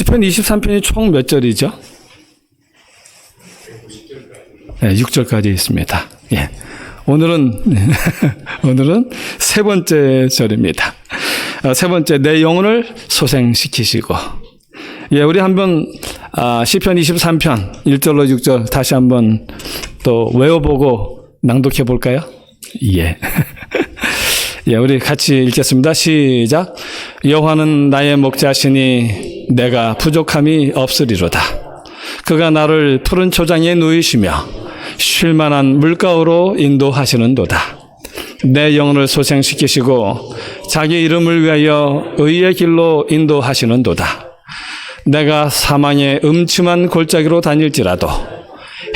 시편 23편이 총 몇 절이죠? 네, 6절까지 있습니다. 예. 오늘은 세 번째 절입니다. 세 번째, 내 영혼을 소생시키시고. 예, 우리 한번 시편 23편 1절로 6절 다시 한번 또 외워보고 낭독해 볼까요? 예. 예, 우리 같이 읽겠습니다. 시작. 여호와는 나의 목자시니 내가 부족함이 없으리로다. 그가 나를 푸른 초장에 누이시며 쉴 만한 물가로 인도하시는도다. 내 영혼을 소생시키시고 자기 이름을 위하여 의의 길로 인도하시는도다. 내가 사망의 음침한 골짜기로 다닐지라도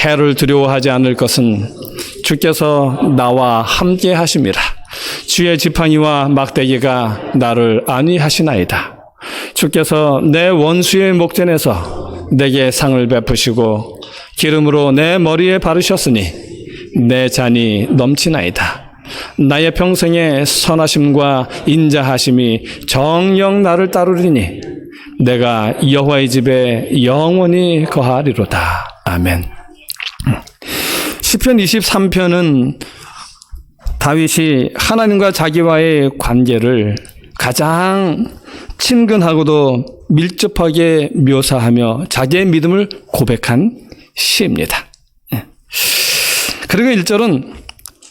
해를 두려워하지 않을 것은 주께서 나와 함께 하심이라. 주의 지팡이와 막대기가 나를 안위하시나이다. 주께서 내 원수의 목전에서 내게 상을 베푸시고 기름으로 내 머리에 바르셨으니 내 잔이 넘치나이다. 나의 평생의 선하심과 인자하심이 정녕 나를 따르리니 내가 여호와의 집에 영원히 거하리로다. 아멘. 시편 23편은 다윗이 하나님과 자기와의 관계를 가장 친근하고도 밀접하게 묘사하며 자기의 믿음을 고백한 시입니다. 그리고 1절은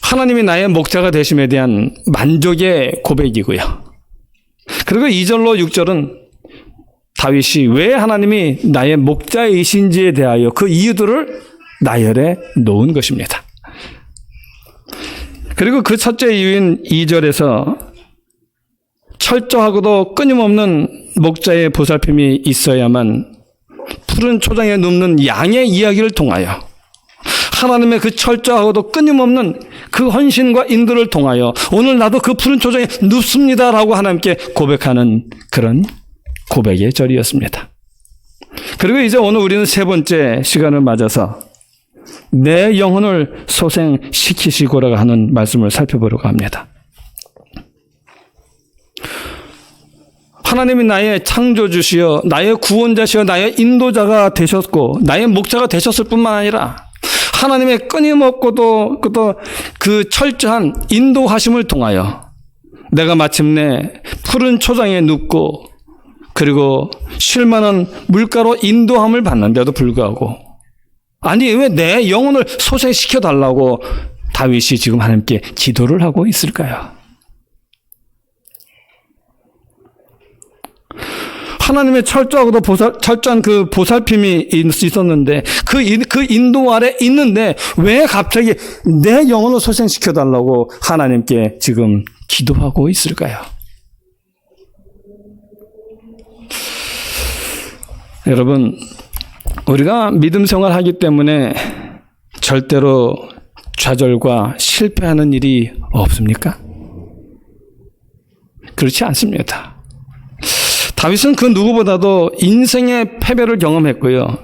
하나님이 나의 목자가 되심에 대한 만족의 고백이고요. 그리고 2절로 6절은 다윗이 왜 하나님이 나의 목자이신지에 대하여 그 이유들을 나열해 놓은 것입니다. 그리고 그 첫째 이유인 2절에서 철저하고도 끊임없는 목자의 보살핌이 있어야만 푸른 초장에 눕는 양의 이야기를 통하여 하나님의 그 철저하고도 끊임없는 그 헌신과 인도를 통하여 오늘 나도 그 푸른 초장에 눕습니다라고 하나님께 고백하는 그런 고백의 절이었습니다. 그리고 이제 오늘 우리는 세 번째 시간을 맞아서 내 영혼을 소생시키시고라고 하는 말씀을 살펴보려고 합니다. 하나님이 나의 창조주시여 나의 구원자시여 나의 인도자가 되셨고 나의 목자가 되셨을 뿐만 아니라 하나님의 끊임없고도 그 철저한 인도하심을 통하여 내가 마침내 푸른 초장에 눕고 그리고 쉴 만한 물가로 인도함을 받는데도 불구하고 아니 왜 내 영혼을 소생시켜 달라고 다윗이 지금 하나님께 기도를 하고 있을까요? 하나님의 철저하고도 철저한 그 보살핌이 있었는데 그 인도 아래 있는데 왜 갑자기 내 영혼을 소생시켜 달라고 하나님께 지금 기도하고 있을까요? 여러분, 우리가 믿음 생활하기 때문에 절대로 좌절과 실패하는 일이 없습니까? 그렇지 않습니다. 다윗은 그 누구보다도 인생의 패배를 경험했고요.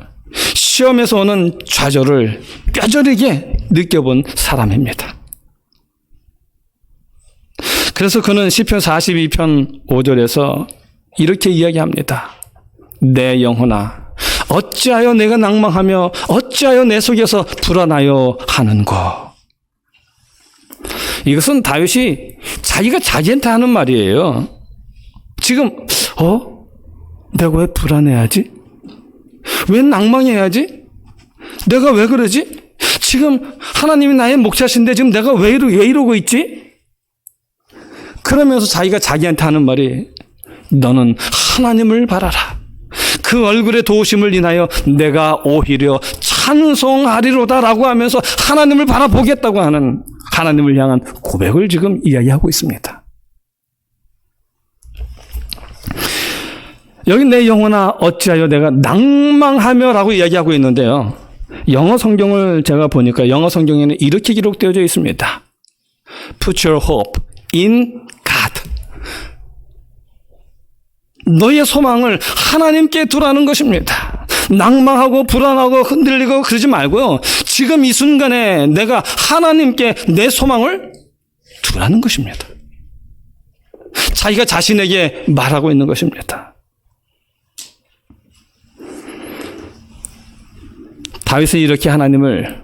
시험에서 오는 좌절을 뼈저리게 느껴본 사람입니다. 그래서 그는 시편 42편 5절에서 이렇게 이야기합니다. 내 영혼아 어찌하여 내가 낭망하며 어찌하여 내 속에서 불안하여 하는고. 이것은 다윗이 자기가 자기한테 하는 말이에요. 지금 내가 왜 불안해야지? 왜 낭망해야지? 내가 왜 그러지? 지금 하나님이 나의 목자신데 지금 내가 왜 이러고 있지? 그러면서 자기가 자기한테 하는 말이 너는 하나님을 바라라. 그 얼굴의 도우심을 인하여 내가 오히려 찬송하리로다라고 하면서 하나님을 바라보겠다고 하는 하나님을 향한 고백을 지금 이야기하고 있습니다. 여기 내 영혼아 어찌하여 내가 낭망하며라고 이야기하고 있는데요. 영어 성경을 제가 보니까 영어 성경에는 이렇게 기록되어져 있습니다. Put your hope in God. 너의 소망을 하나님께 두라는 것입니다. 낭망하고 불안하고 흔들리고 그러지 말고요. 지금 이 순간에 내가 하나님께 내 소망을 두라는 것입니다. 자기가 자신에게 말하고 있는 것입니다. 다윗은 이렇게 하나님을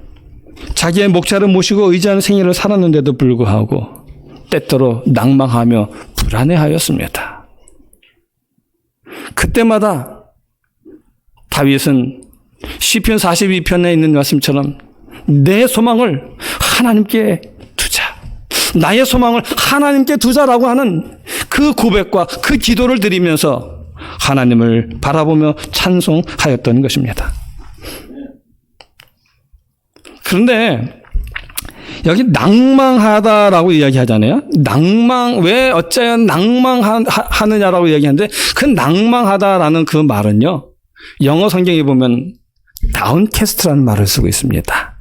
자기의 목자를 모시고 의지하는 생애를 살았는데도 불구하고 때때로 낭망하며 불안해하였습니다. 그때마다 다윗은 시편 42편에 있는 말씀처럼 내 소망을 하나님께 두자, 나의 소망을 하나님께 두자라고 하는 그 고백과 그 기도를 드리면서 하나님을 바라보며 찬송하였던 것입니다. 그런데 여기 낭망하다라고 이야기하잖아요. 왜 어째야 낭망하느냐라고 이야기하는데 그 낭망하다라는 그 말은요, 영어 성경에 보면 다운캐스트라는 말을 쓰고 있습니다.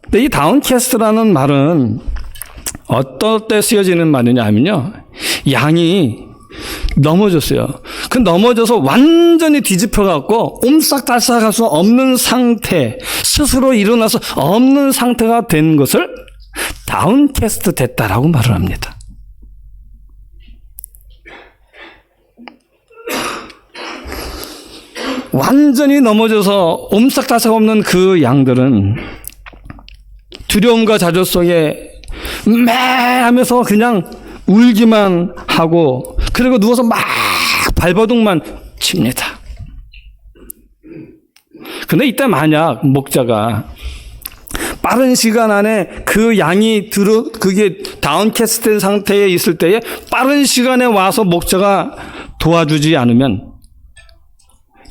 근데 이 다운캐스트라는 말은 어떨 때 쓰여지는 말이냐 하면요, 양이 넘어졌어요. 그 넘어져서 완전히 뒤집혀갖고 옴싹달싹할 수 없는 상태, 스스로 일어나서 없는 상태가 된 것을 다운캐스트 됐다라고 말을 합니다. 완전히 넘어져서 옴싹달싹 없는 그 양들은 두려움과 좌절 속에 매 하면서 그냥 울기만 하고, 그리고 누워서 막 발버둥만 칩니다. 근데 이때 만약 목자가 빠른 시간 안에 그 양이 그게 다운캐스트된 상태에 있을 때에 빠른 시간에 와서 목자가 도와주지 않으면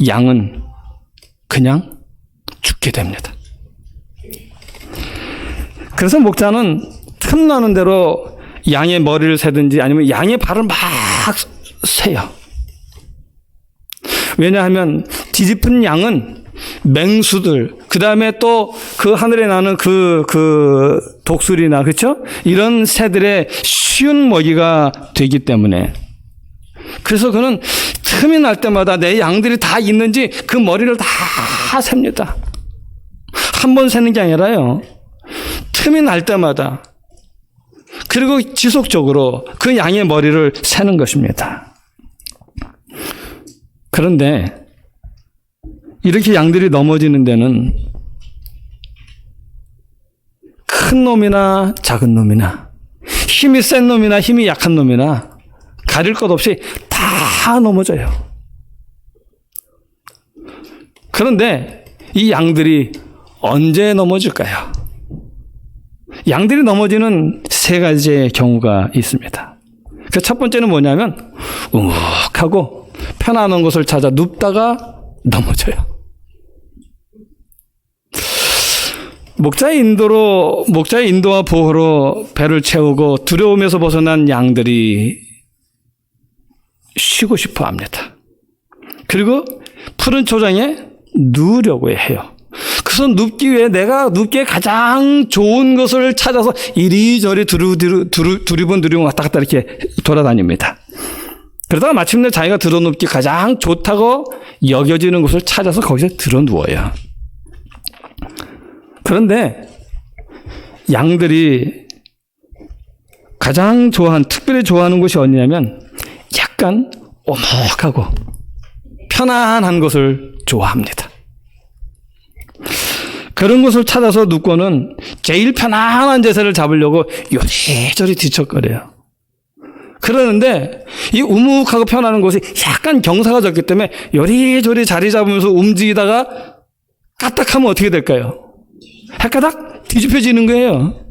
양은 그냥 죽게 됩니다. 그래서 목자는 틈나는 대로 양의 머리를 세든지 아니면 양의 발을 막 세요. 왜냐하면 뒤집은 양은 맹수들, 그 다음에 또 그 하늘에 나는 그 독수리나, 그렇죠? 이런 새들의 쉬운 먹이가 되기 때문에, 그래서 그는 틈이 날 때마다 내 양들이 다 있는지 그 머리를 다 셉니다. 한 번 세는 게 아니라요, 틈이 날 때마다, 그리고 지속적으로 그 양의 머리를 세는 것입니다. 그런데 이렇게 양들이 넘어지는 데는 큰 놈이나 작은 놈이나 힘이 센 놈이나 힘이 약한 놈이나 가릴 것 없이 다 넘어져요. 그런데 이 양들이 언제 넘어질까요? 양들이 넘어지는 세 가지의 경우가 있습니다. 그 첫 번째는 뭐냐면 우묵하고 편안한 곳을 찾아 눕다가 넘어져요. 목자의 인도와 보호로 배를 채우고 두려움에서 벗어난 양들이 쉬고 싶어 합니다. 그리고 푸른 초장에 누우려고 해요. 그래서 눕기 위해 내가 눕기에 가장 좋은 것을 찾아서 이리저리 두리번 왔다 갔다 이렇게 돌아다닙니다. 그러다가 마침내 자기가 들어눕기 가장 좋다고 여겨지는 곳을 찾아서 거기서 들어누워요. 그런데 양들이 가장 특별히 좋아하는 곳이 어디냐면 약간 오목하고 편안한 곳을 좋아합니다. 그런 곳을 찾아서 눕고는 제일 편안한 자세를 잡으려고 요리조리 뒤척거려요. 그러는데 이 우묵하고 편안한 곳이 약간 경사가 졌기 때문에 요리조리 자리 잡으면서 움직이다가 까딱하면 어떻게 될까요? 헷가닥 뒤집혀지는 거예요.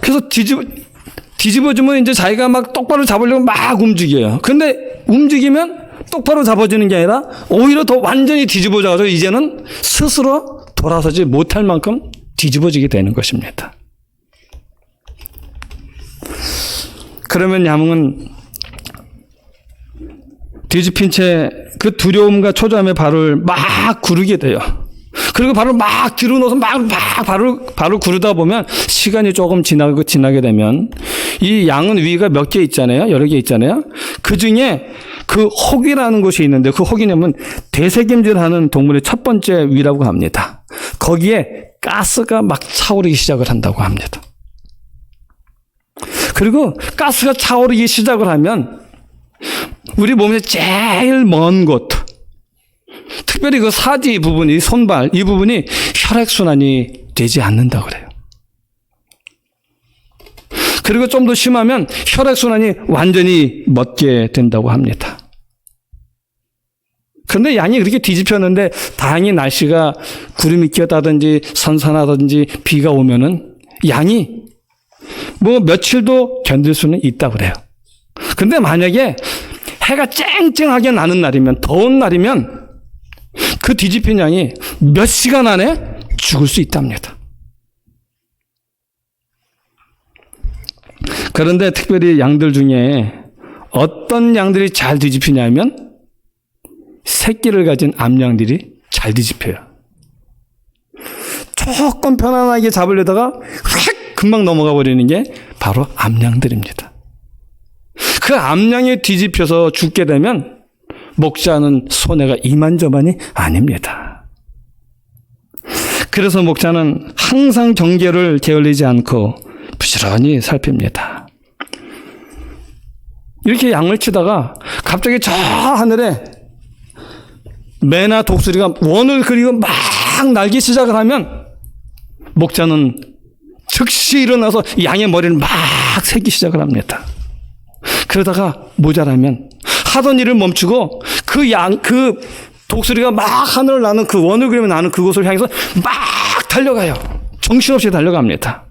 그래서 뒤집어주면 이제 자기가 막 똑바로 잡으려고 막 움직여요. 근데 움직이면 똑바로 잡아주는 게 아니라 오히려 더 완전히 뒤집어져서 이제는 스스로 돌아서지 못할 만큼 뒤집어지게 되는 것입니다. 그러면 양은 뒤집힌 채 그 두려움과 초조함의 발을 막 구르게 돼요. 그리고 발을 막 뒤로 넣어서 막 발을 구르다 보면 시간이 조금 지나게 되면 이 양은 위가 몇 개 있잖아요. 여러 개 있잖아요. 그 중에 그 혹이라는 곳이 있는데 그 혹이냐면 대세김질하는 동물의 첫 번째 위라고 합니다. 거기에 가스가 막 차오르기 시작을 한다고 합니다. 그리고 가스가 차오르기 시작을 하면 우리 몸의 제일 먼 곳, 특별히 그 사지 부분이, 손발, 이 부분이 혈액순환이 되지 않는다고 그래요. 그리고 좀 더 심하면 혈액순환이 완전히 멎게 된다고 합니다. 그런데 양이 그렇게 뒤집혔는데 다행히 날씨가 구름이 끼었다든지 선선하든지 비가 오면은 양이 뭐 며칠도 견딜 수는 있다고 그래요. 근데 만약에 해가 쨍쨍하게 나는 날이면, 더운 날이면 그 뒤집힌 양이 몇 시간 안에 죽을 수 있답니다. 그런데 특별히 양들 중에 어떤 양들이 잘 뒤집히냐면 새끼를 가진 암양들이 잘 뒤집혀요. 조금 편안하게 잡으려다가 확 금방 넘어가 버리는 게 바로 암양들입니다. 그 암양이 뒤집혀서 죽게 되면 목자는 손해가 이만저만이 아닙니다. 그래서 목자는 항상 경계를 게을리지 않고 부지런히 살핍니다. 이렇게 양을 치다가 갑자기 저 하늘에 매나 독수리가 원을 그리고 막 날기 시작을 하면 목자는 즉시 일어나서 양의 머리를 막 세기 시작을 합니다. 그러다가 모자라면 하던 일을 멈추고 그 독수리가 막 하늘을 나는 그 원을 그리면 나는 그곳을 향해서 막 달려가요. 정신없이 달려갑니다.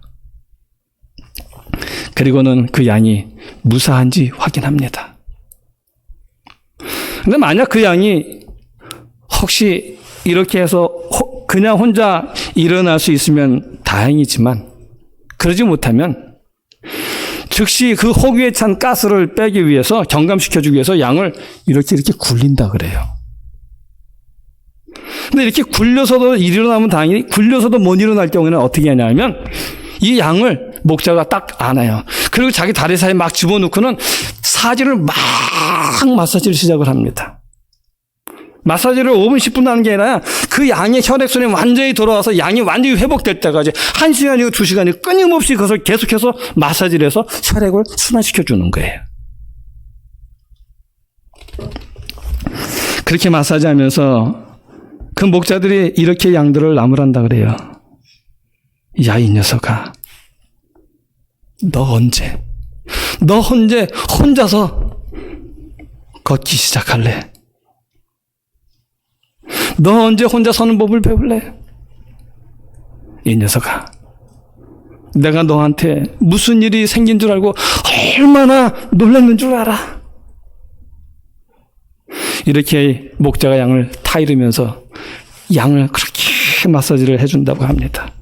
그리고는 그 양이 무사한지 확인합니다. 근데 만약 그 양이 혹시 이렇게 해서 그냥 혼자 일어날 수 있으면 다행이지만 그러지 못하면 즉시 그 혹 위에 찬 가스를 빼기 위해서, 경감시켜주기 위해서 양을 이렇게 굴린다 그래요. 근데 이렇게 굴려서도 일어나면 다행히, 굴려서도 못 일어날 경우에는 어떻게 하냐면 이 양을 목자가 딱 안아요. 그리고 자기 다리 사이에 막 집어넣고는 사지를 막 마사지를 시작을 합니다. 마사지를 5분, 10분 하는 게 아니라 그 양의 혈액순환이 완전히 돌아와서 양이 완전히 회복될 때까지 1시간이고 2시간이고 끊임없이 그것을 계속해서 마사지를 해서 혈액을 순환시켜 주는 거예요. 그렇게 마사지하면서 그 목자들이 이렇게 양들을 나무란다 그래요. 야, 이 녀석아, 너 언제 혼자서 걷기 시작할래? 너 언제 혼자 서는 법을 배울래? 이 녀석아, 내가 너한테 무슨 일이 생긴 줄 알고 얼마나 놀랐는 줄 알아? 이렇게 목자가 양을 타이르면서 양을 그렇게 마사지를 해준다고 합니다.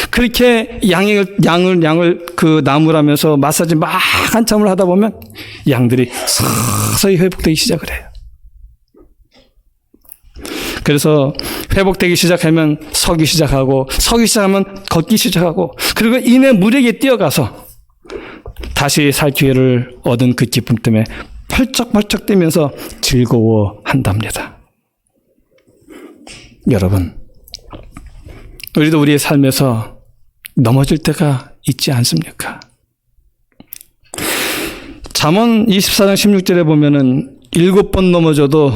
그렇게 양을 그 나무라면서 마사지 막 한참을 하다 보면 양들이 서서히 회복되기 시작을 해요. 그래서 회복되기 시작하면 서기 시작하고, 서기 시작하면 걷기 시작하고, 그리고 이내 물에게 뛰어가서 다시 살 기회를 얻은 그 기쁨 때문에 펄쩍펄쩍 뛰면서 즐거워한답니다. 여러분, 우리도 우리의 삶에서 넘어질 때가 있지 않습니까? 잠언 24장 16절에 보면은 7번 넘어져도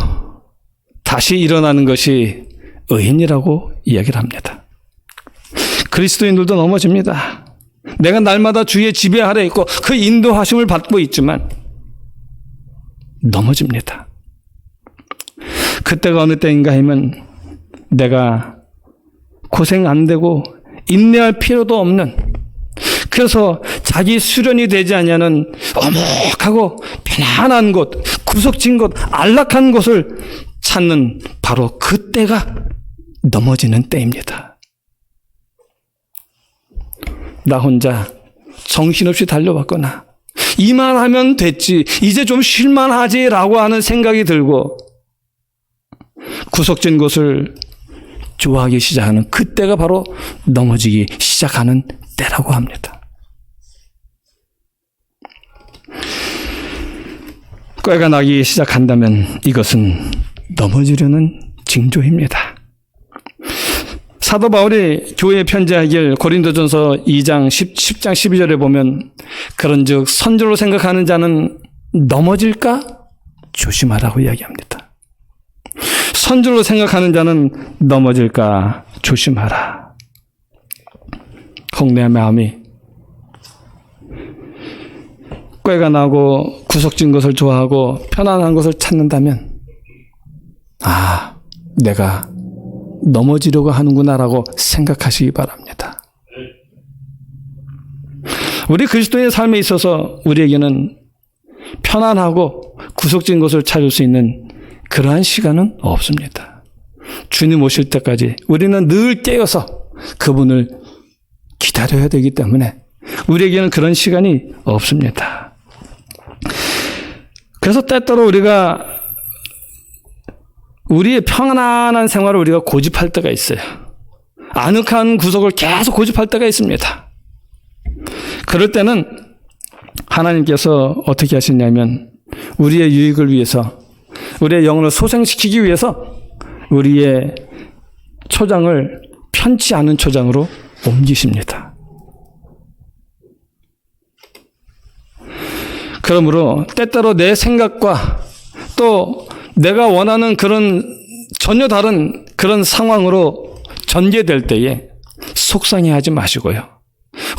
다시 일어나는 것이 의인이라고 이야기를 합니다. 그리스도인들도 넘어집니다. 내가 날마다 주의 지배 아래 있고 그 인도하심을 받고 있지만 넘어집니다. 그때가 어느 때인가 하면 내가 고생 안 되고 인내할 필요도 없는, 그래서 자기 수련이 되지 않냐는 어목하고 편안한 곳, 구석진 곳, 안락한 곳을 찾는 바로 그때가 넘어지는 때입니다. 나 혼자 정신없이 달려왔거나 이만하면 됐지, 이제 좀 쉴만하지라고 하는 생각이 들고 구석진 곳을 좋아하기 시작하는 그때가 바로 넘어지기 시작하는 때라고 합니다. 꾀가 나기 시작한다면 이것은 넘어지려는 징조입니다. 사도 바울이 교회에 편지하길 고린도전서 2장 10장 12절에 보면 그런즉 선조로 생각하는 자는 넘어질까? 조심하라고 이야기합니다. 선줄로 생각하는 자는 넘어질까 조심하라. 혹 내 마음이 꾀가 나고 구석진 것을 좋아하고 편안한 것을 찾는다면 내가 넘어지려고 하는구나라고 생각하시기 바랍니다. 우리 그리스도의 삶에 있어서 우리에게는 편안하고 구석진 것을 찾을 수 있는 그러한 시간은 없습니다. 주님 오실 때까지 우리는 늘 깨어서 그분을 기다려야 되기 때문에 우리에게는 그런 시간이 없습니다. 그래서 때때로 우리가 우리의 평안한 생활을 우리가 고집할 때가 있어요. 아늑한 구석을 계속 고집할 때가 있습니다. 그럴 때는 하나님께서 어떻게 하시냐면 우리의 유익을 위해서, 우리의 영혼을 소생시키기 위해서 우리의 초장을 편치 않은 초장으로 옮기십니다. 그러므로 때때로 내 생각과 또 내가 원하는 그런 전혀 다른 그런 상황으로 전개될 때에 속상해하지 마시고요.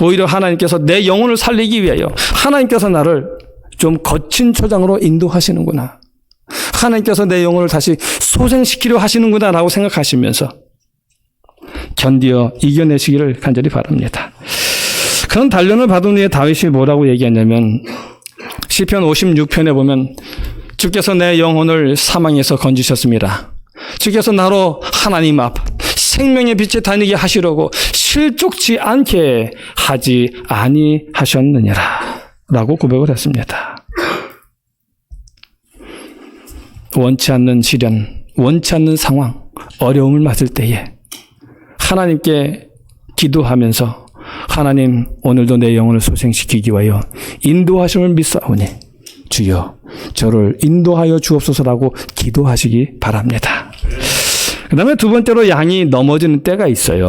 오히려 하나님께서 내 영혼을 살리기 위하여 하나님께서 나를 좀 거친 초장으로 인도하시는구나. 하나님께서 내 영혼을 다시 소생시키려 하시는구나 라고 생각하시면서 견디어 이겨내시기를 간절히 바랍니다. 그런 단련을 받은 후에 다윗이 뭐라고 얘기하냐면 시편 56편에 보면 주께서 내 영혼을 사망에서 건지셨습니다. 주께서 나로 하나님 앞 생명의 빛에 다니게 하시려고 실족치 않게 하지 아니하셨느니라 라고 고백을 했습니다. 원치 않는 시련, 원치 않는 상황, 어려움을 맞을 때에 하나님께 기도하면서 하나님 오늘도 내 영혼을 소생시키기 위하여 인도하심을 믿사오니 주여 저를 인도하여 주옵소서라고 기도하시기 바랍니다. 그 다음에 두 번째로 양이 넘어지는 때가 있어요.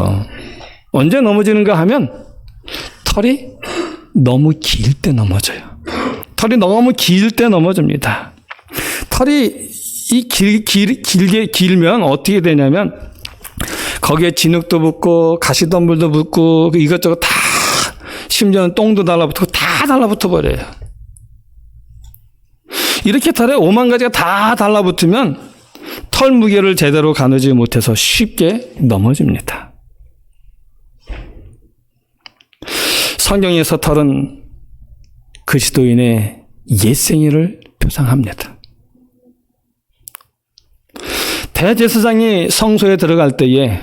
언제 넘어지는가 하면 털이 너무 길 때 넘어져요. 털이 너무 길 때 넘어집니다. 털이 길게 길면 어떻게 되냐면 거기에 진흙도 붙고 가시덤불도 붙고 이것저것 다, 심지어는 똥도 달라붙고 다 달라붙어 버려요. 이렇게 털에 5만 가지가 다 달라붙으면 털 무게를 제대로 가누지 못해서 쉽게 넘어집니다. 성경에서 털은 그리스도인의 옛생애를 표상합니다. 대제사장이 성소에 들어갈 때에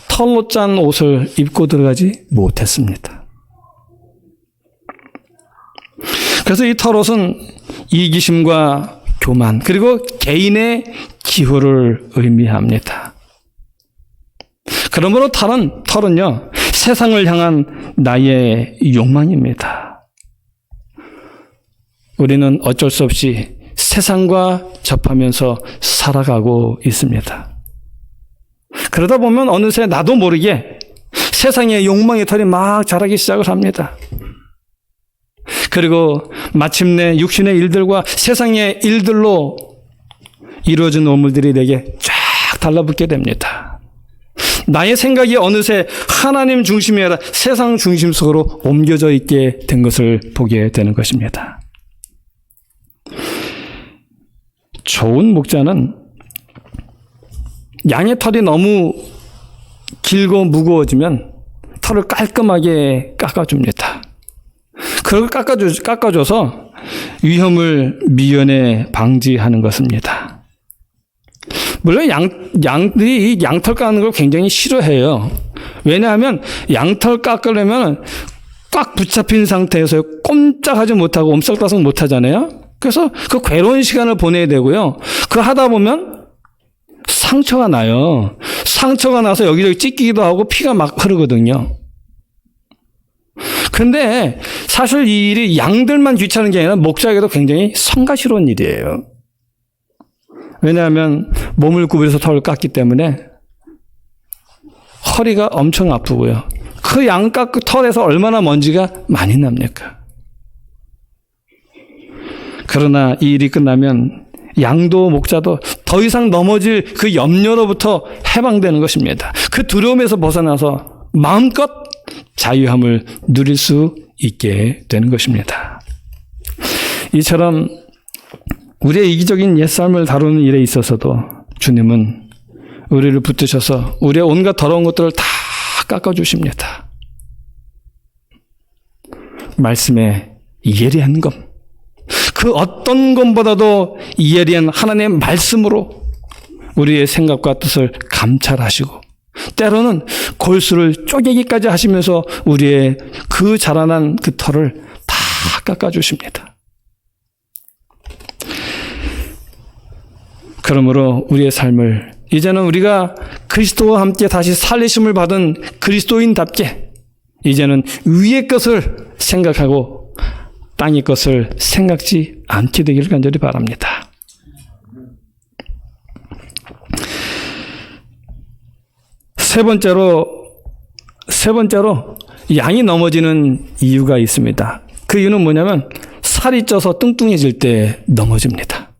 털로 짠 옷을 입고 들어가지 못했습니다. 그래서 이 털옷은 이기심과 교만 그리고 개인의 기호를 의미합니다. 그러므로 털은요 세상을 향한 나의 욕망입니다. 우리는 어쩔 수 없이 세상과 접하면서 살아가고 있습니다. 그러다 보면 어느새 나도 모르게 세상의 욕망의 털이 막 자라기 시작을 합니다. 그리고 마침내 육신의 일들과 세상의 일들로 이루어진 오물들이 내게 쫙 달라붙게 됩니다. 나의 생각이 어느새 하나님 중심이 아니라 세상 중심 속으로 옮겨져 있게 된 것을 보게 되는 것입니다. 좋은 목자는 양의 털이 너무 길고 무거워지면 털을 깔끔하게 깎아줍니다. 그걸 깎아줘서 위험을 미연에 방지하는 것입니다. 물론 양들이 이 양털 깎는 걸 굉장히 싫어해요. 왜냐하면 양털 깎으려면 꽉 붙잡힌 상태에서 꼼짝하지 못하고 옴싹달싹 못하잖아요. 그래서 그 괴로운 시간을 보내야 되고요. 그거 하다 보면 상처가 나요. 상처가 나서 여기저기 찢기기도 하고 피가 막 흐르거든요. 근데 사실 이 일이 양들만 귀찮은 게 아니라 목자에게도 굉장히 성가시로운 일이에요. 왜냐하면 몸을 구부려서 털을 깎기 때문에 허리가 엄청 아프고요. 그 양 털에서 얼마나 먼지가 많이 납니까? 그러나 이 일이 끝나면 양도 목자도 더 이상 넘어질 그 염려로부터 해방되는 것입니다. 그 두려움에서 벗어나서 마음껏 자유함을 누릴 수 있게 되는 것입니다. 이처럼 우리의 이기적인 옛삶을 다루는 일에 있어서도 주님은 우리를 붙드셔서 우리의 온갖 더러운 것들을 다 깎아주십니다. 말씀의 예리한 검, 그 어떤 검보다도 예리한 하나님의 말씀으로 우리의 생각과 뜻을 감찰하시고 때로는 골수를 쪼개기까지 하시면서 우리의 그 자라난 그 털을 다 깎아주십니다. 그러므로 우리의 삶을 이제는 우리가 그리스도와 함께 다시 살리심을 받은 그리스도인답게 이제는 위의 것을 생각하고 땅의 것을 생각지 않게 되기를 간절히 바랍니다. 세 번째로 양이 넘어지는 이유가 있습니다. 그 이유는 뭐냐면 살이 쪄서 뚱뚱해질 때 넘어집니다.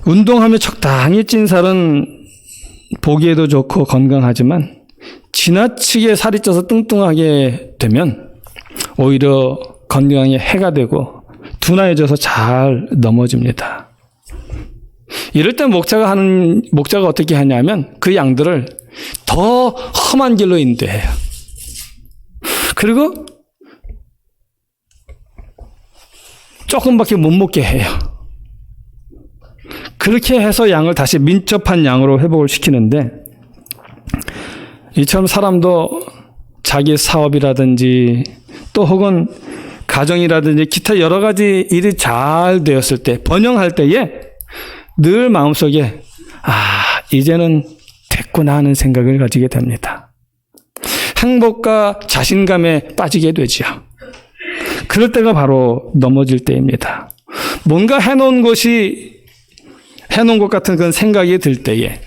운동하며 적당히 찐 살은 보기에도 좋고 건강하지만 지나치게 살이 쪄서 뚱뚱하게 되면 오히려 건강에 해가 되고 둔화해져서 잘 넘어집니다. 이럴 때 목자가 어떻게 하냐면 그 양들을 더 험한 길로 인도해요. 그리고 조금밖에 못 먹게 해요. 그렇게 해서 양을 다시 민첩한 양으로 회복을 시키는데 이처럼 사람도 자기 사업이라든지 또 혹은 가정이라든지 기타 여러 가지 일이 잘 되었을 때 번영할 때에 늘 마음속에 이제는 됐구나 하는 생각을 가지게 됩니다. 행복과 자신감에 빠지게 되지요. 그럴 때가 바로 넘어질 때입니다. 뭔가 해놓은 것 같은 그런 생각이 들 때에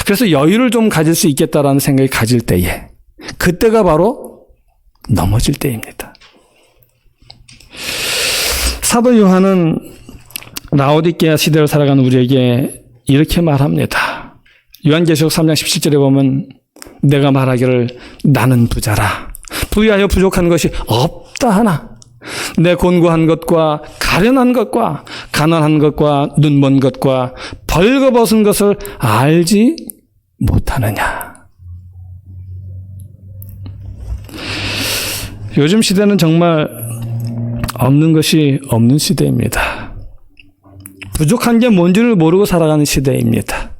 그래서 여유를 좀 가질 수 있겠다라는 생각이 가질 때에 그때가 바로 넘어질 때입니다. 사도 요한은 라오디게아 시대를 살아가는 우리에게 이렇게 말합니다. 요한계시록 3장 17절에 보면 내가 말하기를 나는 부자라 부유하여 부족한 것이 없다 하나 내 곤고한 것과 가련한 것과 가난한 것과 눈먼 것과 벌거벗은 것을 알지 못하느냐. 요즘 시대는 정말 없는 것이 없는 시대입니다. 부족한 게 뭔지를 모르고 살아가는 시대입니다.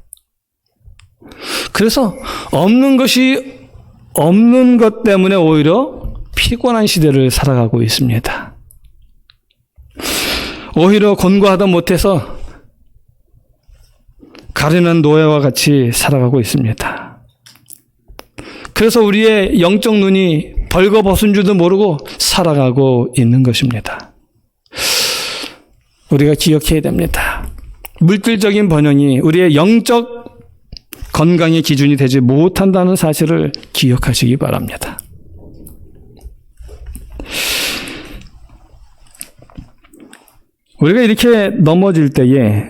그래서 없는 것 때문에 오히려 피곤한 시대를 살아가고 있습니다. 오히려 곤고하다 못해서 가련한 노예와 같이 살아가고 있습니다. 그래서 우리의 영적 눈이 벌거벗은 줄도 모르고 살아가고 있는 것입니다. 우리가 기억해야 됩니다. 물질적인 번영이 우리의 영적 건강의 기준이 되지 못한다는 사실을 기억하시기 바랍니다. 우리가 이렇게 넘어질 때에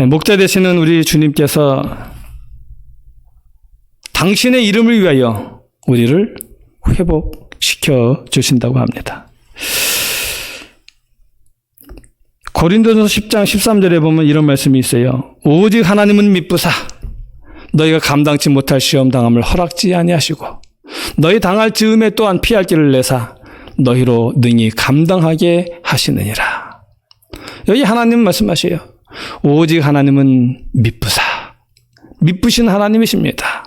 목자 되시는 우리 주님께서 당신의 이름을 위하여 우리를 회복시켜 주신다고 합니다. 고린도전서 10장 13절에 보면 이런 말씀이 있어요. 오직 하나님은 미쁘사 너희가 감당치 못할 시험 당함을 허락지 아니하시고 너희 당할 즈음에 또한 피할 길을 내사 너희로 능히 감당하게 하시느니라. 여기 하나님 말씀하세요. 오직 하나님은 미쁘사 미쁘신 하나님이십니다.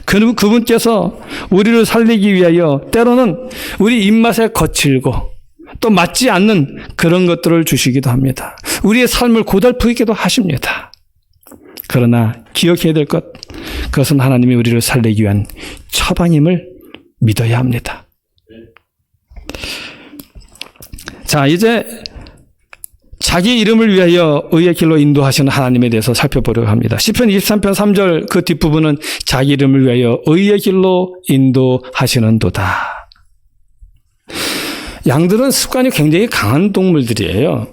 그분께서 우리를 살리기 위하여 때로는 우리 입맛에 거칠고 또 맞지 않는 그런 것들을 주시기도 합니다. 우리의 삶을 고달프기도 하십니다. 그러나 기억해야 될 것, 그것은 하나님이 우리를 살리기 위한 처방임을 믿어야 합니다. 자, 이제 자기 이름을 위하여 의의 길로 인도하시는 하나님에 대해서 살펴보려고 합니다. 시편 23편 3절 그 뒷부분은 자기 이름을 위하여 의의 길로 인도하시는도다. 양들은 습관이 굉장히 강한 동물들이에요.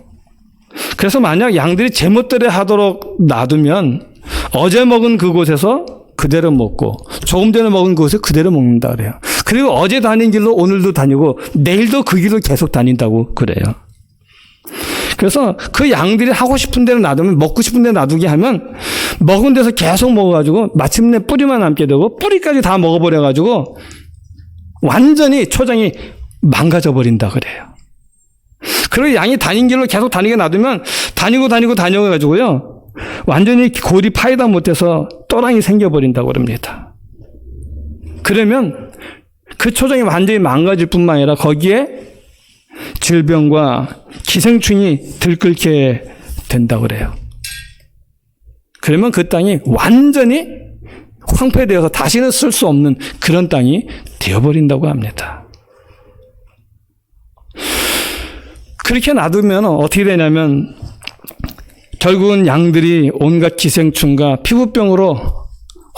그래서 만약 양들이 제멋대로 하도록 놔두면 어제 먹은 그곳에서 그대로 먹고 조금 전에 먹은 그곳에 그대로 먹는다 그래요. 그리고 어제 다닌 길로 오늘도 다니고 내일도 그 길로 계속 다닌다고 그래요. 그래서 그 양들이 하고 싶은 대로 놔두면, 먹고 싶은 대로 놔두게 하면 먹은 데서 계속 먹어가지고 마침내 뿌리만 남게 되고 뿌리까지 다 먹어버려가지고 완전히 초장이 망가져 버린다 그래요. 그리고 양이 다닌 길로 계속 다니게 놔두면 다녀가지고요 완전히 골이 파이다 못해서 또랑이 생겨버린다고 그럽니다. 그러면 그 초장이 완전히 망가질 뿐만 아니라 거기에 질병과 기생충이 들끓게 된다고 그래요. 그러면 그 땅이 완전히 황폐되어서 다시는 쓸 수 없는 그런 땅이 되어버린다고 합니다. 그렇게 놔두면 어떻게 되냐면 결국은 양들이 온갖 기생충과 피부병으로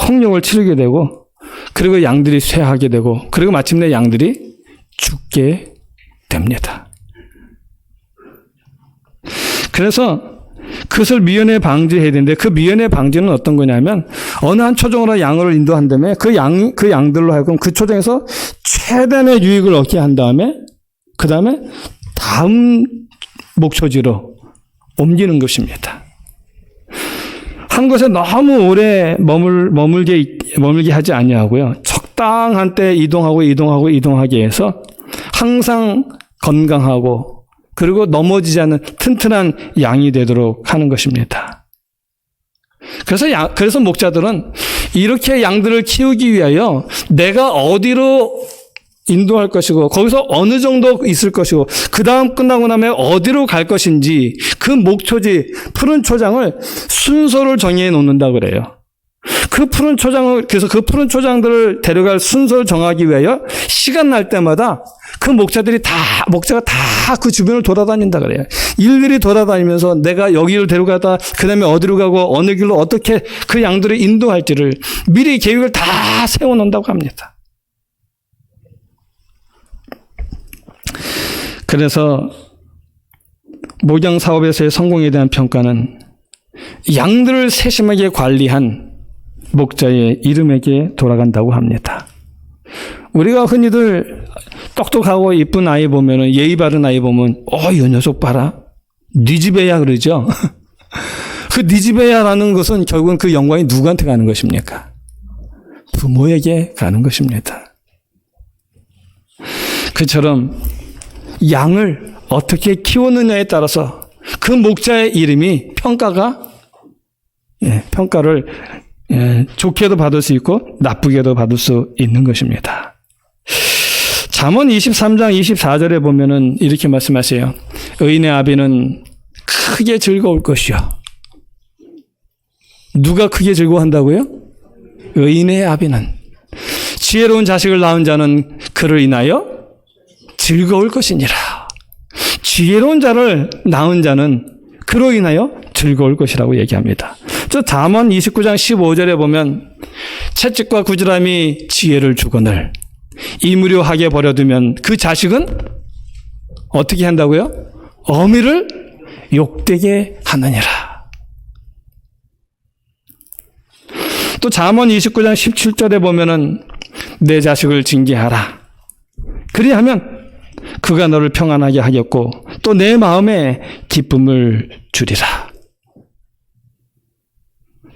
홍역을 치르게 되고, 그리고 양들이 쇠하게 되고, 그리고 마침내 양들이 죽게 됩니다. 그래서 그것을 미연에 방지해야 되는데, 그 미연의 방지는 어떤 거냐면 어느 한 초정으로 양을 인도한 다음에 그 양들로 하여금 그 초정에서 최대한의 유익을 얻게 한 다음에 그 다음에 다음 목초지로 옮기는 것입니다. 한 곳에 너무 오래 머물게 하지 아니하고요. 적당한 때 이동하게 해서 항상 건강하고 그리고 넘어지지 않는 튼튼한 양이 되도록 하는 것입니다. 그래서 목자들은 이렇게 양들을 키우기 위하여 내가 어디로 인도할 것이고 거기서 어느 정도 있을 것이고 그 다음 끝나고 나면 어디로 갈 것인지 그 목초지 푸른 초장을 순서를 정해 놓는다 그래요. 그래서 그 푸른 초장들을 데려갈 순서를 정하기 위하여 시간 날 때마다 그 목자가 다 그 주변을 돌아다닌다 그래요. 일일이 돌아다니면서 내가 여기를 데려가다 그 다음에 어디로 가고 어느 길로 어떻게 그 양들을 인도할지를 미리 계획을 다 세워놓는다고 합니다. 그래서 목양 사업에서의 성공에 대한 평가는 양들을 세심하게 관리한 목자의 이름에게 돌아간다고 합니다. 우리가 흔히들 똑똑하고 이쁜 아이 보면은, 예의 바른 아이 보면 이 녀석 봐라, 네 집애야 그러죠. 그 네 집애야라는 것은 결국은 그 영광이 누구한테 가는 것입니까? 부모에게 가는 것입니다. 그처럼 양을 어떻게 키우느냐에 따라서 그 목자의 이름이 평가를 좋게도 받을 수 있고 나쁘게도 받을 수 있는 것입니다. 잠언 23장 24절에 보면은 이렇게 말씀하세요. 의인의 아비는 크게 즐거울 것이요. 누가 크게 즐거워한다고요? 의인의 아비는. 지혜로운 자식을 낳은 자는 그를 인하여 즐거울 것이니라. 지혜로운 자를 낳은 자는 그로 인하여 즐거울 것이라고 얘기합니다. 저 잠언 29장 15절에 보면 채찍과 구절함이 지혜를 주거늘 이무료하게 버려두면 그 자식은 어떻게 한다고요? 어미를 욕되게 하느니라. 또 잠언 29장 17절에 보면은 내 자식을 징계하라. 그리하면 그가 너를 평안하게 하겠고 또 내 마음에 기쁨을 주리라.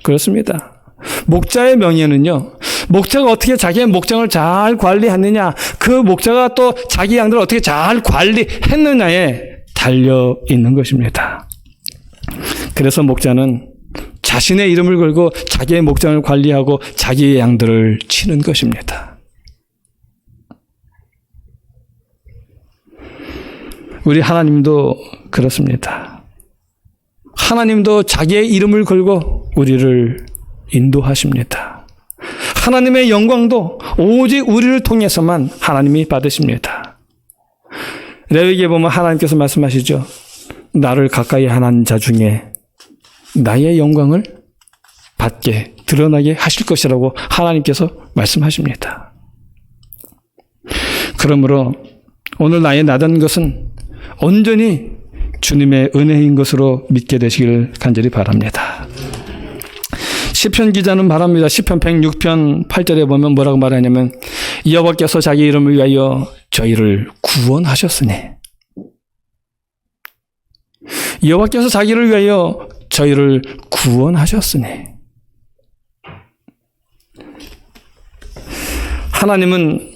그렇습니다. 목자의 명예는요, 목자가 어떻게 자기의 목장을 잘 관리했느냐, 그 목자가 또 자기 양들을 어떻게 잘 관리했느냐에 달려 있는 것입니다. 그래서 목자는 자신의 이름을 걸고 자기의 목장을 관리하고 자기의 양들을 치는 것입니다. 우리 하나님도 그렇습니다. 하나님도 자기의 이름을 걸고 우리를 인도하십니다. 하나님의 영광도 오직 우리를 통해서만 하나님이 받으십니다. 레위기에 보면 하나님께서 말씀하시죠. 나를 가까이 하는 자 중에 나의 영광을 받게 드러나게 하실 것이라고 하나님께서 말씀하십니다. 그러므로 오늘 나의 나다는 것은 온전히 주님의 은혜인 것으로 믿게 되시길 간절히 바랍니다. 시편 기자는 말합니다. 시편 106편 8절에 보면 뭐라고 말하냐면 여호와께서 자기 이름을 위하여 저희를 구원하셨으니 여호와께서 자기를 위하여 저희를 구원하셨으니 하나님은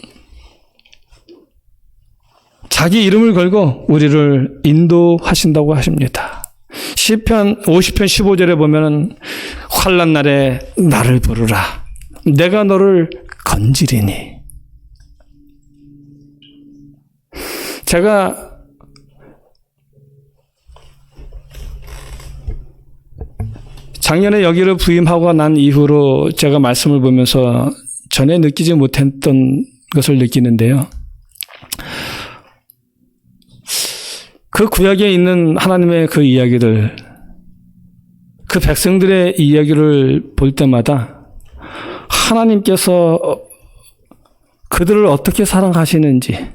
자기 이름을 걸고 우리를 인도하신다고 하십니다. 시편 50편 15절에 보면은 환난 날에 나를 부르라 내가 너를 건지리니. 제가 작년에 여기를 부임하고 난 이후로 제가 말씀을 보면서 전에 느끼지 못했던 것을 느끼는데요. 그 구약에 있는 하나님의 그 이야기들, 그 백성들의 이야기를 볼 때마다 하나님께서 그들을 어떻게 사랑하시는지,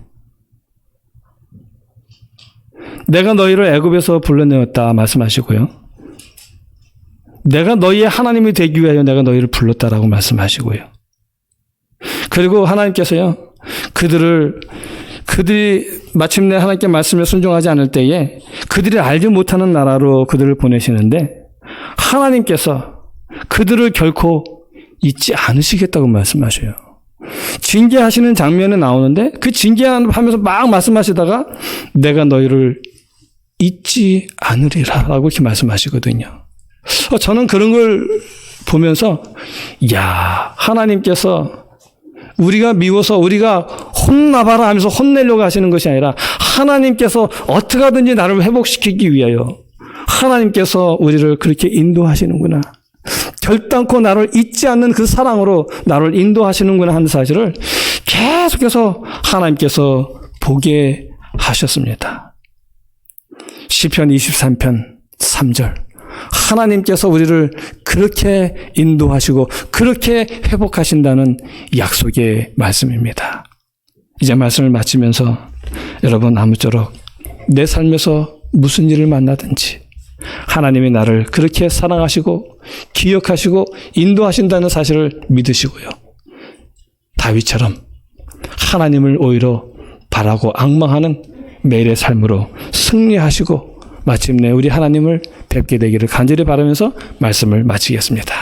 내가 너희를 애굽에서 불러내었다 말씀하시고요. 내가 너희의 하나님이 되기 위하여 내가 너희를 불렀다라고 말씀하시고요. 그리고 하나님께서요, 그들이 마침내 하나님께 말씀에 순종하지 않을 때에 그들이 알지 못하는 나라로 그들을 보내시는데 하나님께서 그들을 결코 잊지 않으시겠다고 말씀하셔요. 징계하시는 장면이 나오는데 그 징계하면서 막 말씀하시다가 내가 너희를 잊지 않으리라 라고 이렇게 말씀하시거든요. 저는 그런 걸 보면서 야, 하나님께서 우리가 미워서 우리가 혼나봐라 하면서 혼내려고 하시는 것이 아니라 하나님께서 어떻게 하든지 나를 회복시키기 위하여 하나님께서 우리를 그렇게 인도하시는구나. 결단코 나를 잊지 않는 그 사랑으로 나를 인도하시는구나 하는 사실을 계속해서 하나님께서 보게 하셨습니다. 시편 23편 3절 하나님께서 우리를 그렇게 인도하시고 그렇게 회복하신다는 약속의 말씀입니다. 이제 말씀을 마치면서 여러분 아무쪼록 내 삶에서 무슨 일을 만나든지 하나님이 나를 그렇게 사랑하시고 기억하시고 인도하신다는 사실을 믿으시고요. 다윗처럼 하나님을 오히려 바라고 앙망하는 매일의 삶으로 승리하시고 마침내 우리 하나님을 뵙게 되기를 간절히 바라면서 말씀을 마치겠습니다.